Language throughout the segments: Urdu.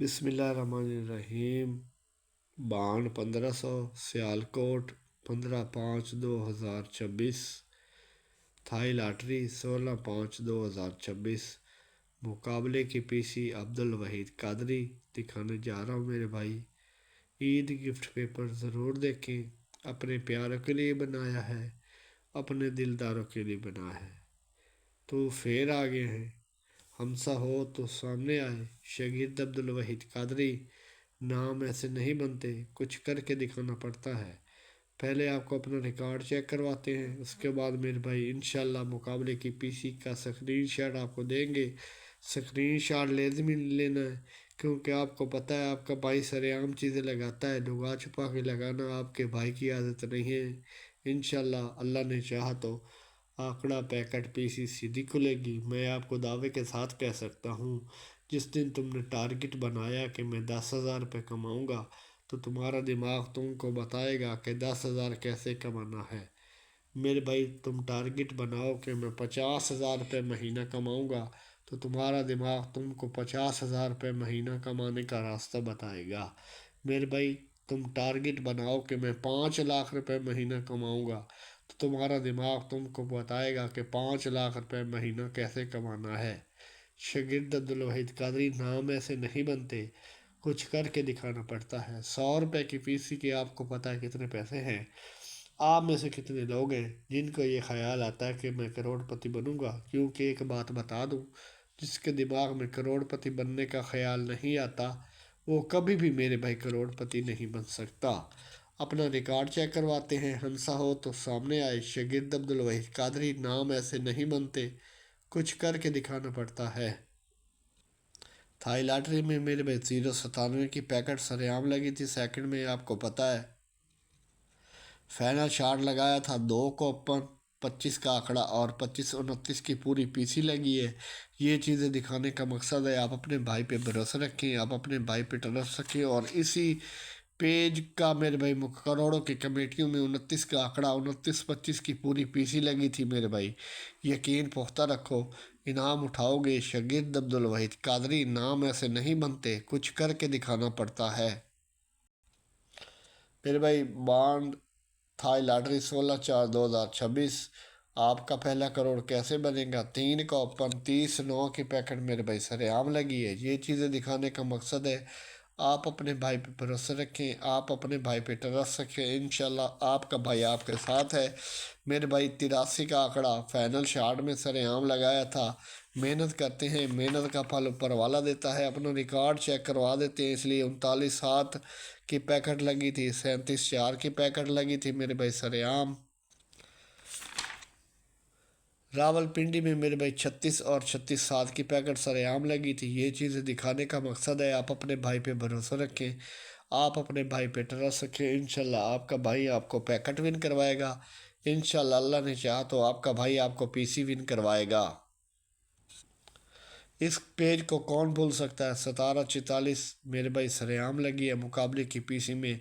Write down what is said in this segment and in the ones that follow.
بسم اللہ الرحمن الرحیم۔ بانڈ 1500 سیالکوٹ 15/5/2026۔ Thai lottery 16/5/2026۔ مقابلے کی پی سی عبدالوحید قادری دکھانے جا رہا ہوں میرے بھائی۔ عید گفٹ پیپر ضرور دیکھیں، اپنے پیاروں کے لیے بنایا ہے، اپنے دلداروں کے لیے بنا ہے۔ تو پھر آگے ہیں، ہمسا ہو تو سامنے آئے، شاگرد عبدالوحید قادری۔ نام ایسے نہیں بنتے، کچھ کر کے دکھانا پڑتا ہے۔ پہلے آپ کو اپنا ریکارڈ چیک کرواتے ہیں، اس کے بعد میرے بھائی انشاءاللہ مقابلے کی پی سی کا سکرین شاٹ آپ کو دیں گے۔ سکرین شاٹ لازمی لینا ہے، کیونکہ آپ کو پتہ ہے آپ کا بھائی سر عام چیزیں لگاتا ہے، لگا چھپا کے لگانا آپ کے بھائی کی عادت نہیں ہے۔ انشاءاللہ اللہ نے چاہا تو آنکڑا پیکٹ پی سی سیدھی کھلے گی۔ میں آپ کو دعوے کے ساتھ کہہ سکتا ہوں، جس دن تم نے ٹارگٹ بنایا کہ میں 10,000 روپے کماؤں گا، تو تمہارا دماغ تم کو بتائے گا کہ 10,000 کیسے کمانا ہے۔ میرے بھائی تم ٹارگٹ بناؤ کہ میں 50,000 روپے مہینہ کماؤں گا، تو تمہارا دماغ تم کو 50,000 روپے مہینہ کمانے کا راستہ بتائے گا۔ میرے بھائی تم ٹارگٹ بناؤ کہ میں 5 لاکھ روپے مہینہ کماؤں گا، تو تمہارا دماغ تم کو بتائے گا کہ 5 لاکھ روپے مہینہ کیسے کمانا ہے۔ شاگرد عبدالوحید قادری، نام ایسے نہیں بنتے، کچھ کر کے دکھانا پڑتا ہے۔ 100 روپے کی فیس کے آپ کو پتہ ہے کتنے پیسے ہیں؟ آپ میں سے کتنے لوگ ہیں جن کو یہ خیال آتا ہے کہ میں کروڑ پتی بنوں گا؟ کیونکہ ایک بات بتا دوں، جس کے دماغ میں کروڑ پتی بننے کا خیال نہیں آتا، وہ کبھی بھی میرے بھائی کروڑ پتی نہیں بن سکتا۔ اپنا ریکارڈ چیک کرواتے ہیں، ہنسا ہو تو سامنے آئے، شاگرد عبدالوحید قادری۔ نام ایسے نہیں بنتے، کچھ کر کے دکھانا پڑتا ہے۔ تھائی لاٹری میں میرے بھائی 097 کی پیکٹ سر عام لگی تھی سیکنڈ میں، آپ کو پتہ ہے۔ فائنل شاٹ لگایا تھا 2 کو اوپن 25 کا آنکڑا اور 25-29 کی پوری پی سی لگی ہے۔ یہ چیزیں دکھانے کا مقصد ہے آپ اپنے بھائی پہ بھروسہ رکھیں، آپ اپنے بھائی پہ ٹرسٹ رکھیں۔ اور اسی پیج کا میرے بھائی کروڑوں کی کمیٹیوں میں 29 کا آنکڑا 29-25 کی پوری پی سی لگی تھی میرے بھائی۔ یقین پختہ رکھو، انعام اٹھاؤ گے۔ شاگرد عبدالوحید قادری، نام ایسے نہیں بنتے، کچھ کر کے دکھانا پڑتا ہے۔ میرے بھائی بانڈ تھائی لاٹری 16/4/2026۔ آپ کا پہلا کروڑ کیسے بنے گا؟ 3 کا اوپن 30/9 کی پیکٹ میرے بھائی سر عام لگی ہے۔ یہ چیزیں دکھانے کا مقصد ہے آپ اپنے بھائی پہ بھروسہ رکھیں، آپ اپنے بھائی پہ ٹرسٹ رکھیں، انشاءاللہ آپ کا بھائی آپ کے ساتھ ہے۔ میرے بھائی 83 کا آنکڑا فائنل شاٹ میں سر عام لگایا تھا۔ محنت کرتے ہیں، محنت کا پھل اوپر والا دیتا ہے۔ اپنا ریکارڈ چیک کروا دیتے ہیں، اس لیے 39/7 کی پیکٹ لگی تھی، 37/4 کی پیکٹ لگی تھی میرے بھائی سر عام۔ راول پنڈی میں میرے بھائی 36 اور 36/7 کی پیکٹ سر عام لگی تھی۔ یہ چیزیں دکھانے کا مقصد ہے آپ اپنے بھائی پہ بھروسہ رکھیں، آپ اپنے بھائی پہ ٹرسٹ رکھیں، انشاءاللہ آپ کا بھائی آپ کو پیکٹ ون کروائے گا۔ انشاءاللہ اللہ نے چاہا تو آپ کا بھائی آپ کو پی سی ون کروائے گا۔ اس پیج کو کون بھول سکتا ہے؟ 17/44 میرے بھائی سر عام لگی ہے۔ مقابلے کی پی سی میں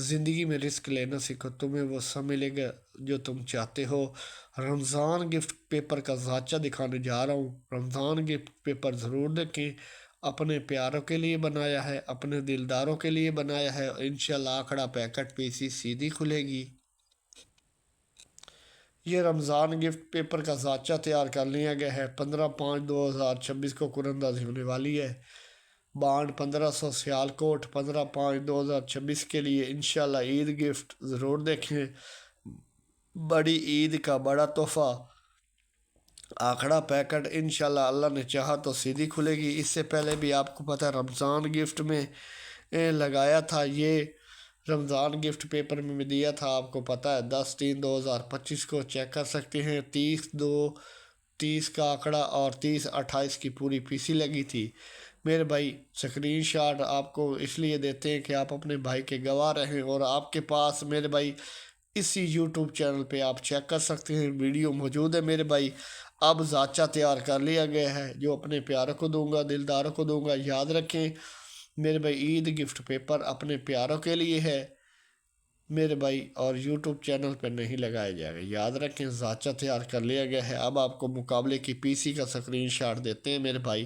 زندگی میں رسک لینا سیکھو، تمہیں وہ سب ملے گا جو تم چاہتے ہو۔ رمضان گفٹ پیپر کا ذائچہ دکھانے جا رہا ہوں، رمضان گفٹ پیپر ضرور دیکھیں، اپنے پیاروں کے لیے بنایا ہے، اپنے دلداروں کے لیے بنایا ہے۔ انشاءاللہ آنکڑا پیکٹ پی سی سیدھی کھلے گی۔ یہ رمضان گفٹ پیپر کا ذائچہ تیار کر لیا گیا ہے، 15/5/2026 کو قرآن ہونے والی ہے۔ بانڈ 1500 سیالکوٹ 15/5/2026 کے لیے انشاءاللہ عید گفٹ ضرور دیکھیں۔ بڑی عید کا بڑا تحفہ، آنکڑا پیکٹ انشاءاللہ اللہ نے چاہا تو سیدھی کھلے گی۔ اس سے پہلے بھی آپ کو پتہ ہے رمضان گفٹ میں لگایا تھا، یہ رمضان گفٹ پیپر میں دیا تھا، آپ کو پتہ ہے 10/3/2025 کو چیک کر سکتے ہیں۔ 30 کا آنکڑا اور 30/28 کی پوری پی سی لگی تھی۔ میرے بھائی سکرین شاٹ آپ کو اس لیے دیتے ہیں کہ آپ اپنے بھائی کے گواہ رہیں، اور آپ کے پاس میرے بھائی اسی یوٹیوب چینل پہ آپ چیک کر سکتے ہیں، ویڈیو موجود ہے میرے بھائی۔ اب ذائچہ تیار کر لیا گیا ہے، جو اپنے پیاروں کو دوں گا، دلداروں کو دوں گا۔ یاد رکھیں میرے بھائی عید گفٹ پیپر اپنے پیاروں کے لیے ہے میرے بھائی، اور یوٹیوب چینل پہ نہیں لگایا جائے گا۔ یاد رکھیں ذائچہ تیار کر لیا گیا ہے۔ اب آپ کو مقابلے کی پی سی کا سکرین شاٹ دیتے ہیں میرے بھائی،